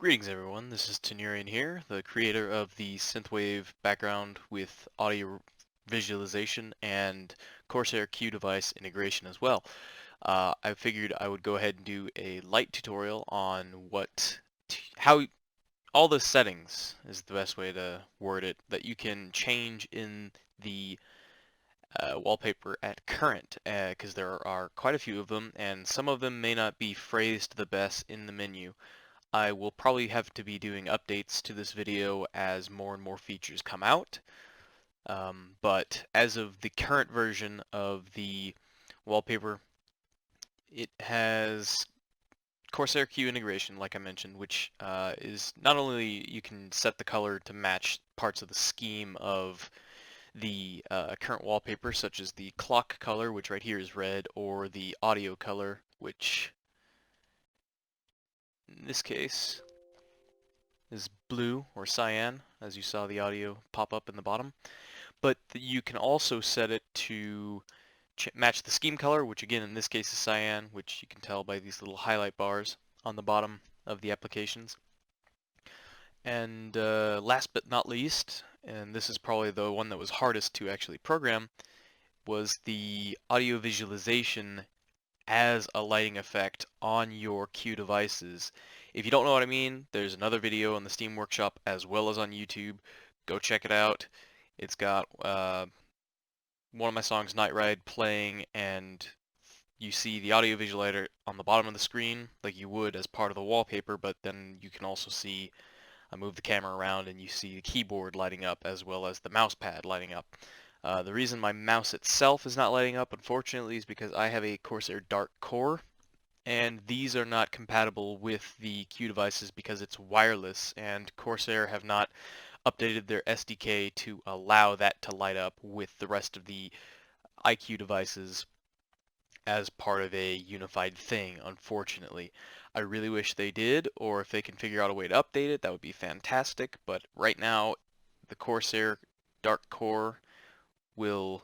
Greetings everyone, this is Tenurian here, the creator of the Synthwave background with audio visualization and Corsair Q device integration as well. I figured I would go ahead and do a light tutorial on how all the settings is the best way to word it that you can change in the wallpaper at current, because there are quite a few of them and some of them may not be phrased the best in the menu. I will probably have to be doing updates to this video as more and more features come out. But as of the current version of the wallpaper, it has Corsair Q integration, like I mentioned, which is not only you can set the color to match parts of the scheme of the current wallpaper, such as the clock color, which right here is red, or the audio color, which in this case is blue or cyan, as you saw the audio pop up in the bottom. But you can also set it to match the scheme color, which again in this case is cyan, which you can tell by these little highlight bars on the bottom of the applications. And last but not least, and this is probably the one that was hardest to actually program, was the audio visualization as a lighting effect on your Q devices. If you don't know what I mean, there's another video on the Steam Workshop as well as on YouTube. Go check it out. It's got one of my songs, Night Ride, playing, and you see the audio visualizer on the bottom of the screen like you would as part of the wallpaper, but then you can also see, I move the camera around and you see the keyboard lighting up as well as the mouse pad lighting up. The reason my mouse itself is not lighting up, unfortunately, is because I have a Corsair Dark Core, and these are not compatible with the Q devices because it's wireless, and Corsair have not updated their SDK to allow that to light up with the rest of the iQ devices as part of a unified thing, unfortunately. I really wish they did, or if they can figure out a way to update it, that would be fantastic, but right now, the Corsair Dark Core will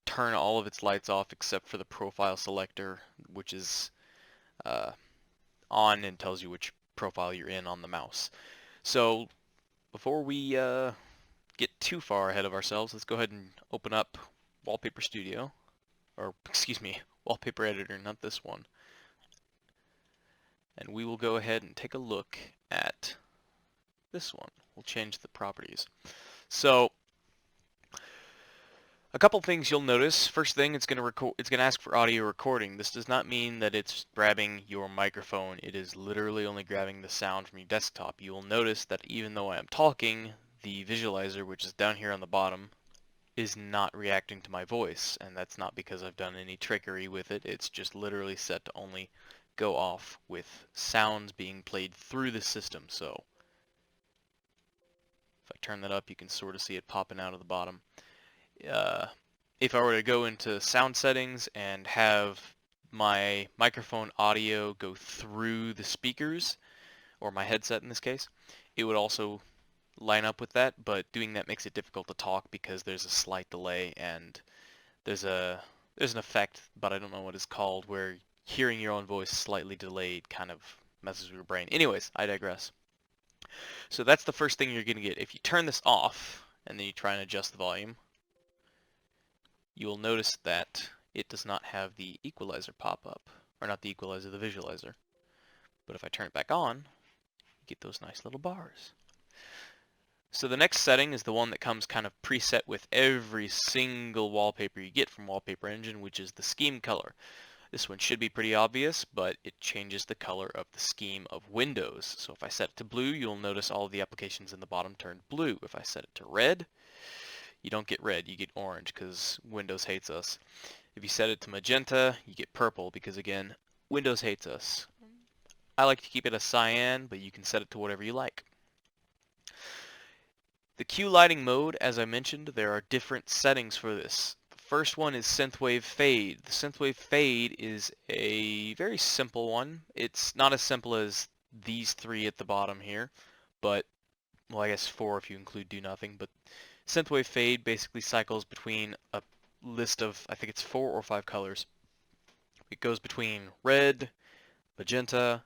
turn all of its lights off except for the profile selector, which is on and tells you which profile you're in on the mouse. So before we get too far ahead of ourselves, let's go ahead and open up Wallpaper Studio, or excuse me, Wallpaper Editor, not this one. And we will go ahead and take a look at this one. We'll change the properties. So a couple things you'll notice. First thing, it's going to ask for audio recording. This does not mean that it's grabbing your microphone. It is literally only grabbing the sound from your desktop. You will notice that even though I am talking, the visualizer, which is down here on the bottom, is not reacting to my voice, and that's not because I've done any trickery with it. It's just literally set to only go off with sounds being played through the system. So if I turn that up, you can sort of see it popping out of the bottom. If I were to go into sound settings and have my microphone audio go through the speakers, or my headset in this case, it would also line up with that, but doing that makes it difficult to talk because there's a slight delay and there's an effect, but I don't know what it's called, where hearing your own voice slightly delayed kind of messes with your brain. Anyways, I digress. So that's the first thing you're going to get. If you turn this off and then you try and adjust the volume, you will notice that it does not have the equalizer pop up, or not the equalizer, the visualizer. But if I turn it back on, you get those nice little bars. So the next setting is the one that comes kind of preset with every single wallpaper you get from Wallpaper Engine, which is the scheme color. This one should be pretty obvious, but it changes the color of the scheme of windows. So if I set it to blue, you'll notice all of the applications in the bottom turn blue. If I set it to red, you don't get red, you get orange because Windows hates us. If you set it to magenta, you get purple because again, Windows hates us. I like to keep it a cyan, but you can set it to whatever you like. The Q lighting mode, as I mentioned, there are different settings for this. The first one is Synthwave Fade. The Synthwave Fade is a very simple one. It's not as simple as these three at the bottom here, but, well, I guess 4 if you include Do Nothing, but Synthwave Fade basically cycles between a list of, I think it's 4 or 5 colors. It goes between red, magenta,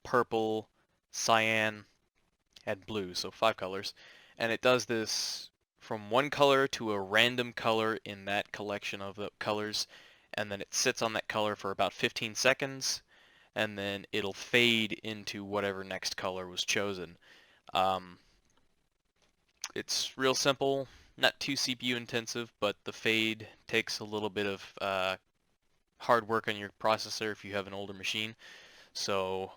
purple, cyan, and blue, so 5 colors. And it does this from one color to a random color in that collection of the colors, and then it sits on that color for about 15 seconds, and then it'll fade into whatever next color was chosen. Um, it's real simple, not too CPU intensive, but the fade takes a little bit of hard work on your processor if you have an older machine, so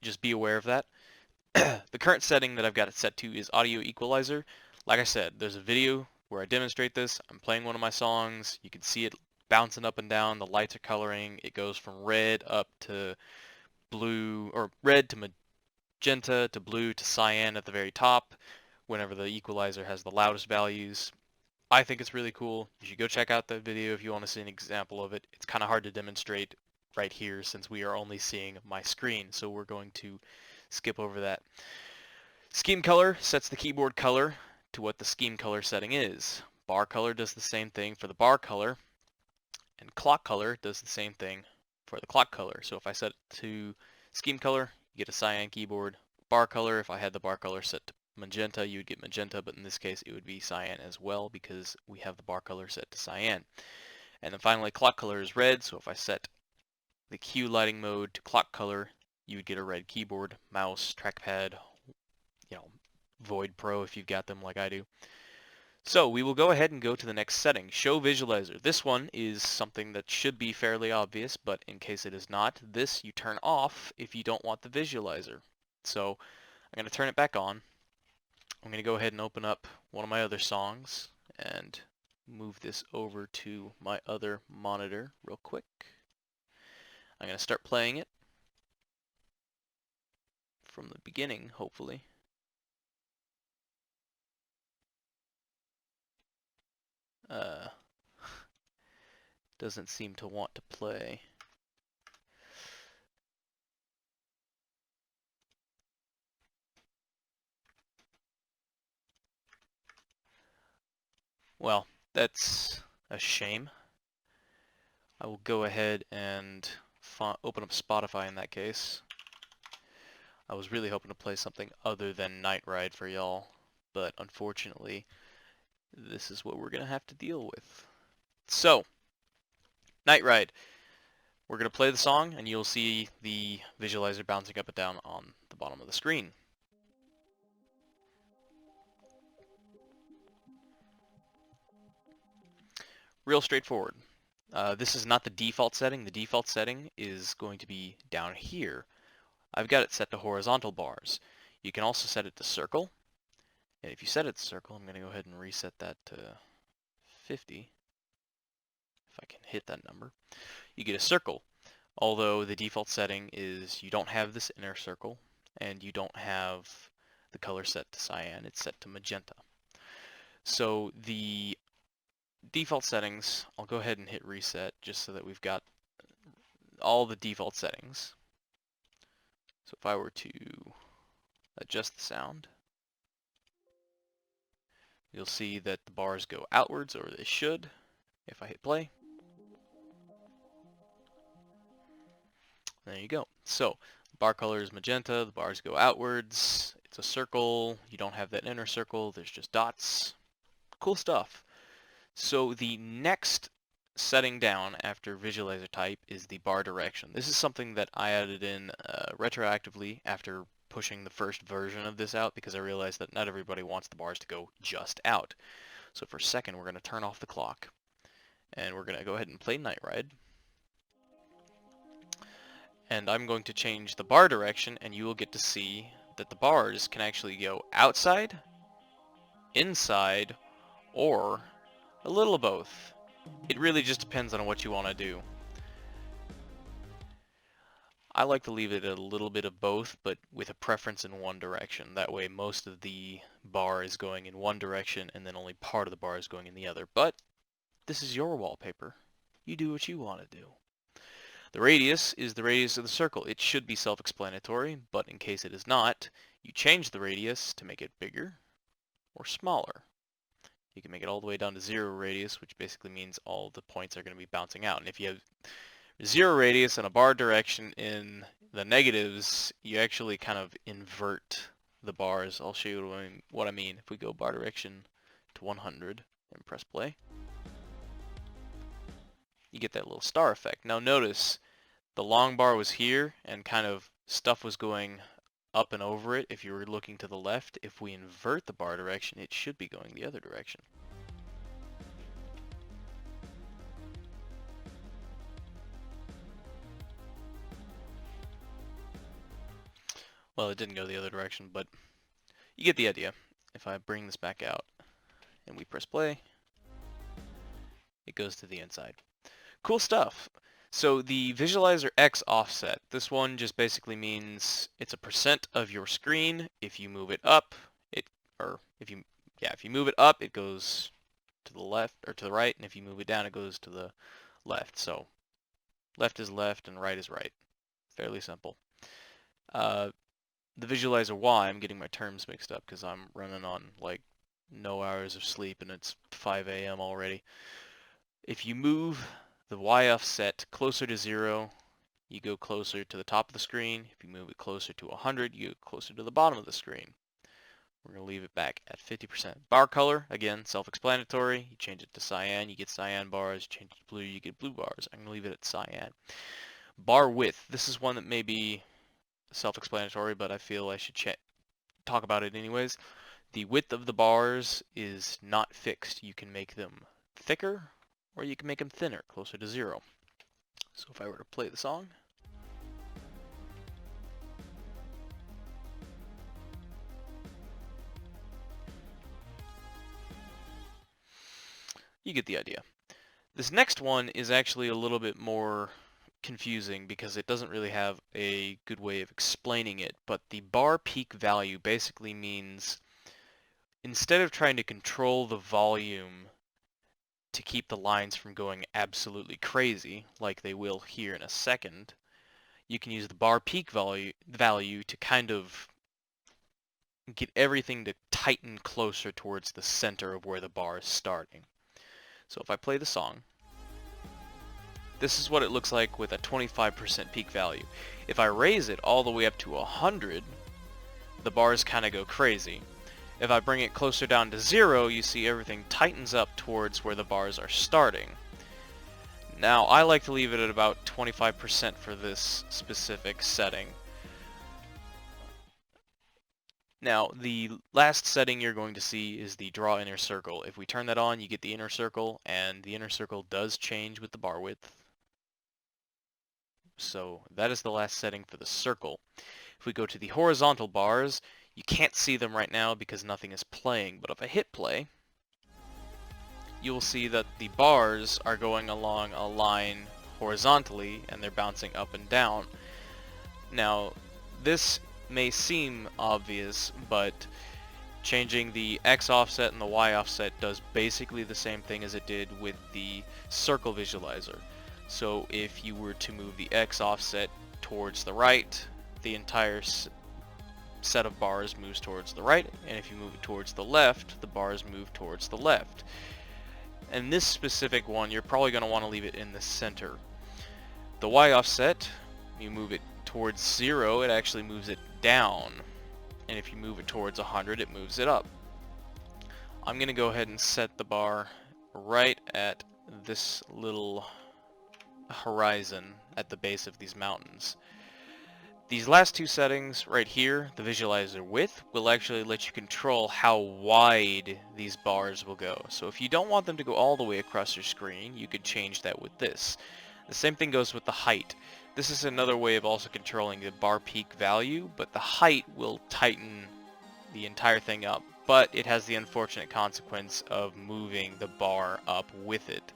just be aware of that. The current setting that I've got it set to is audio equalizer. Like I said, there's a video where I demonstrate this. I'm playing one of my songs. You can see it bouncing up and down. The lights are coloring. It goes from red up to blue, or red to magenta to blue to cyan at the very top whenever the equalizer has the loudest values. I think it's really cool. You should go check out that video if you want to see an example of it. It's kind of hard to demonstrate right here since we are only seeing my screen, so we're going to skip over that. Scheme color sets the keyboard color to what the scheme color setting is. Bar color does the same thing for the bar color, and clock color does the same thing for the clock color. So if I set it to scheme color, you get a cyan keyboard. Bar color, if I had the bar color set to magenta, you would get magenta, but in this case it would be cyan as well because we have the bar color set to cyan. And then finally, clock color is red, so if I set the Q lighting mode to clock color, you would get a red keyboard, mouse, trackpad, Void Pro if you've got them like I do. So we will go ahead and go to the next setting, Show Visualizer. This one is something that should be fairly obvious, but in case it is not, this you turn off if you don't want the visualizer. So I'm going to turn it back on. I'm going to go ahead and open up one of my other songs and move this over to my other monitor real quick. I'm going to start playing it from the beginning, hopefully. Doesn't seem to want to play. Well, that's a shame. I will go ahead and open up Spotify in that case. I was really hoping to play something other than Night Ride for y'all, but unfortunately, this is what we're going to have to deal with. So, Night Ride. We're going to play the song, and you'll see the visualizer bouncing up and down on the bottom of the screen. Real straightforward. This is not the default setting. The default setting is going to be down here. I've got it set to horizontal bars. You can also set it to circle. And if you set it to circle, I'm going to go ahead and reset that to 50. If I can hit that number. You get a circle. Although the default setting is you don't have this inner circle and you don't have the color set to cyan. It's set to magenta. So the default settings, I'll go ahead and hit reset just so that we've got all the default settings. So if I were to adjust the sound, you'll see that the bars go outwards, or they should, if I hit play. There you go. So bar color is magenta, the bars go outwards, it's a circle, you don't have that inner circle, there's just dots. Cool stuff. So the next setting down after visualizer type is the bar direction. This is something that I added in retroactively after pushing the first version of this out because I realized that not everybody wants the bars to go just out. So for a second, we're going to turn off the clock and we're going to go ahead and play Night Ride. And I'm going to change the bar direction, and you will get to see that the bars can actually go outside, inside, or a little of both. It really just depends on what you want to do. I like to leave it a little bit of both, but with a preference in one direction. That way most of the bar is going in one direction, and then only part of the bar is going in the other. But this is your wallpaper. You do what you want to do. The radius is the radius of the circle. It should be self-explanatory, but in case it is not, you change the radius to make it bigger or smaller. You can make it all the way down to 0 radius, which basically means all the points are going to be bouncing out. And if you have 0 radius and a bar direction in the negatives, you actually kind of invert the bars. I'll show you what I mean. If we go bar direction to 100 and press play, you get that little star effect. Now notice the long bar was here and kind of stuff was going up and over it if you were looking to the left. If we invert the bar direction, it should be going the other direction. Well, it didn't go the other direction, but you get the idea. If I bring this back out and we press play, it goes to the inside. Cool stuff. So the visualizer X offset, this one just basically means it's a percent of your screen. If you move it up, if you move it up, it goes to the left or to the right, and if you move it down, it goes to the left. So left is left and right is right. Fairly simple. The visualizer Y, I'm getting my terms mixed up because I'm running on like no hours of sleep and it's 5 a.m. already. If you move the Y offset closer to 0, you go closer to the top of the screen. If you move it closer to 100, you go closer to the bottom of the screen. We're going to leave it back at 50%. Bar color, again, self-explanatory. You change it to cyan, you get cyan bars. Change it to blue, you get blue bars. I'm going to leave it at cyan. Bar width, this is one that may be self-explanatory, but I feel I should talk about it anyways. The width of the bars is not fixed. You can make them thicker or you can make them thinner, closer to 0. So if I were to play the song, you get the idea. This next one is actually a little bit more confusing because it doesn't really have a good way of explaining it, but the bar peak value basically means instead of trying to control the volume to keep the lines from going absolutely crazy, like they will here in a second, you can use the bar peak value to kind of get everything to tighten closer towards the center of where the bar is starting. So if I play the song, this is what it looks like with a 25% peak value. If I raise it all the way up to 100, the bars kind of go crazy. If I bring it closer down to 0, you see everything tightens up towards where the bars are starting. Now, I like to leave it at about 25% for this specific setting. Now, the last setting you're going to see is the draw inner circle. If we turn that on, you get the inner circle, and the inner circle does change with the bar width. So that is the last setting for the circle. If we go to the horizontal bars, you can't see them right now because nothing is playing, but if I hit play, you will see that the bars are going along a line horizontally and they're bouncing up and down. Now, this may seem obvious, but changing the X offset and the Y offset does basically the same thing as it did with the circle visualizer. So if you were to move the X offset towards the right, the entire set of bars moves towards the right, and if you move it towards the left, the bars move towards the left. And this specific one, you're probably going to want to leave it in the center. The Y offset, you move it towards 0, it actually moves it down, and if you move it towards 100, it moves it up. I'm going to go ahead and set the bar right at this little horizon at the base of these mountains. These last two settings right here, the visualizer width, will actually let you control how wide these bars will go. So if you don't want them to go all the way across your screen, you could change that with this. The same thing goes with the height. This is another way of also controlling the bar peak value, but the height will tighten the entire thing up, but it has the unfortunate consequence of moving the bar up with it.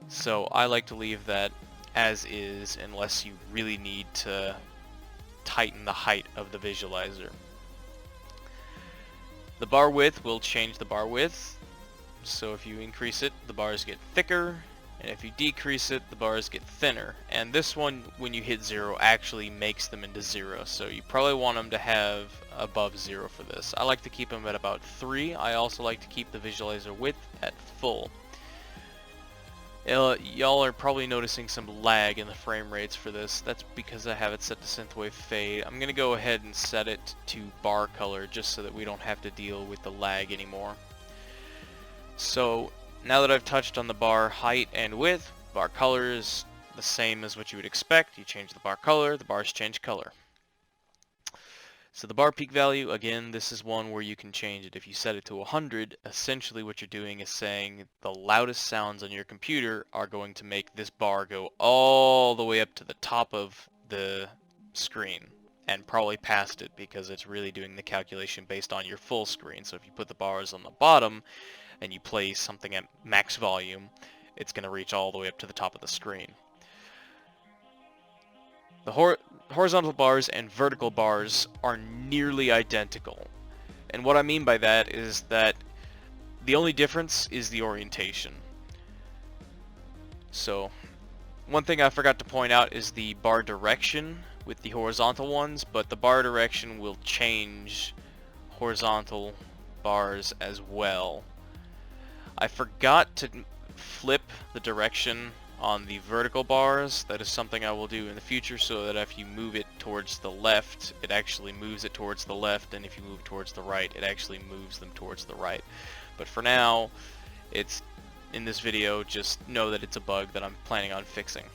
So I like to leave that as is unless you really need to tighten the height of the visualizer. The bar width will change the bar width. So if you increase it, the bars get thicker, and if you decrease it, the bars get thinner. And this one, when you hit 0, actually makes them into 0. So you probably want them to have above 0 for this. I like to keep them at about 3. I also like to keep the visualizer width at full. Y'all are probably noticing some lag in the frame rates for this. That's because I have it set to Synthwave Fade. I'm going to go ahead and set it to bar color just so that we don't have to deal with the lag anymore. So now that I've touched on the bar height and width, bar color is the same as what you would expect. You change the bar color, the bars change color. So the bar peak value, again, this is one where you can change it. If you set it to 100, essentially what you're doing is saying the loudest sounds on your computer are going to make this bar go all the way up to the top of the screen and probably past it, because it's really doing the calculation based on your full screen. So if you put the bars on the bottom and you play something at max volume, it's going to reach all the way up to the top of the screen. The horizontal bars and vertical bars are nearly identical. And what I mean by that is that the only difference is the orientation. So, one thing I forgot to point out is the bar direction with the horizontal ones, but the bar direction will change horizontal bars as well. I forgot to flip the direction on the vertical bars. That is something I will do in the future, so that if you move it towards the left, it actually moves it towards the left, and if you move it towards the right, it actually moves them towards the right. But for now, it's in this video, just know that it's a bug that I'm planning on fixing.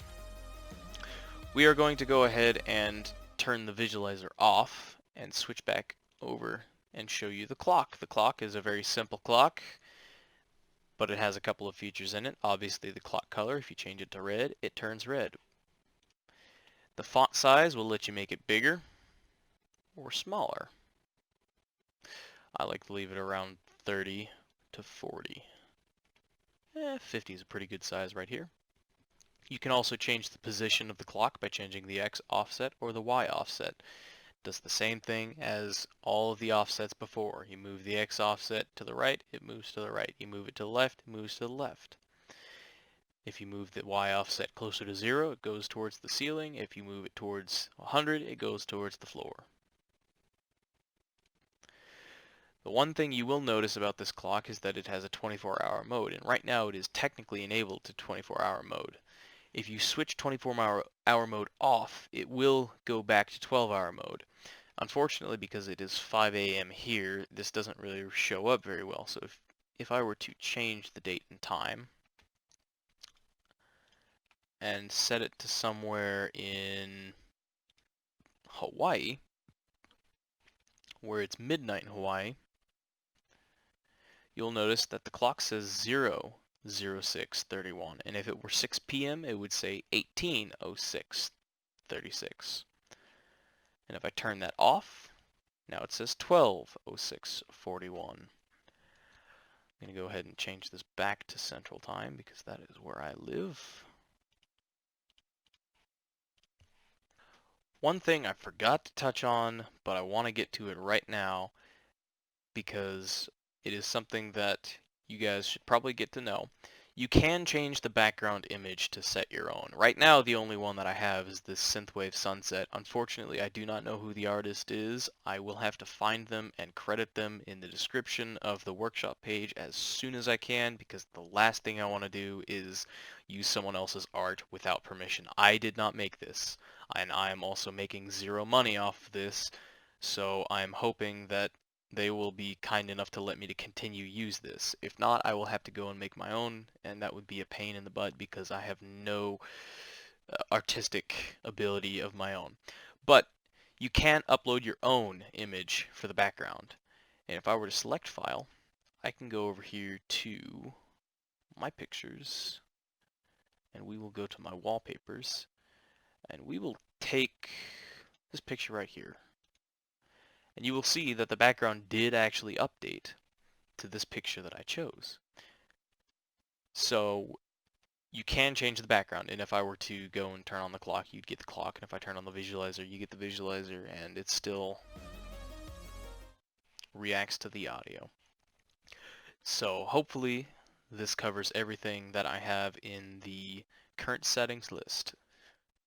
We are going to go ahead and turn the visualizer off and switch back over and show you the clock. The clock is a very simple clock, but it has a couple of features in it. Obviously the clock color, if you change it to red, it turns red. The font size will let you make it bigger or smaller. I like to leave it around 30 to 40. 50 is a pretty good size right here. You can also change the position of the clock by changing the X offset or the Y offset. It does the same thing as all of the offsets before. You move the X offset to the right, it moves to the right. You move it to the left, it moves to the left. If you move the Y offset closer to 0, it goes towards the ceiling. If you move it towards 100, it goes towards the floor. The one thing you will notice about this clock is that it has a 24-hour mode, and right now it is technically enabled to 24-hour mode. If you switch 24-hour mode off, it will go back to 12-hour mode. Unfortunately, because it is 5 a.m. here, this doesn't really show up very well. So if I were to change the date and time and set it to somewhere in Hawaii, where it's midnight in Hawaii, you'll notice that the clock says 0:06:31, and if it were 6 p.m. it would say 18:06:36. And if I turn that off, now it says 12:06:41. I'm going to go ahead and change this back to Central Time because that is where I live. One thing I forgot to touch on, but I want to get to it right now because it is something that you guys should probably get to know. You can change the background image to set your own. Right now, the only one that I have is this Synthwave Sunset. Unfortunately, I do not know who the artist is. I will have to find them and credit them in the description of the workshop page as soon as I can, because the last thing I want to do is use someone else's art without permission. I did not make this, and I am also making zero money off of this, so I'm hoping that they will be kind enough to let me to continue use this. If not, I will have to go and make my own, and that would be a pain in the butt because I have no artistic ability of my own. But you can upload your own image for the background. And if I were to select file, I can go over here to my pictures, and we will go to my wallpapers, and we will take this picture right here. And you will see that the background did actually update to this picture that I chose. So you can change the background, and if I were to go and turn on the clock, you'd get the clock, and if I turn on the visualizer, you get the visualizer, and it still reacts to the audio. So hopefully this covers everything that I have in the current settings list.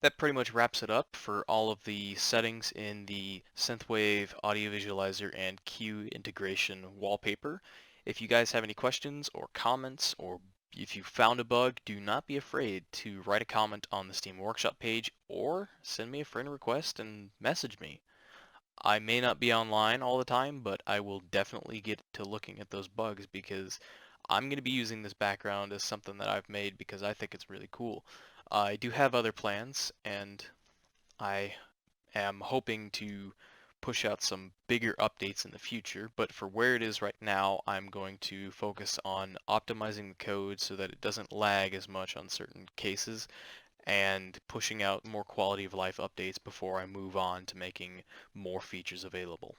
That pretty much wraps it up for all of the settings in the Synthwave audio visualizer and Q integration wallpaper. If you guys have any questions or comments or if you found a bug, do not be afraid to write a comment on the Steam Workshop page or send me a friend request and message me. I may not be online all the time, but I will definitely get to looking at those bugs because I'm going to be using this background as something that I've made because I think it's really cool. I do have other plans, and I am hoping to push out some bigger updates in the future, but for where it is right now, I'm going to focus on optimizing the code so that it doesn't lag as much on certain cases and pushing out more quality of life updates before I move on to making more features available.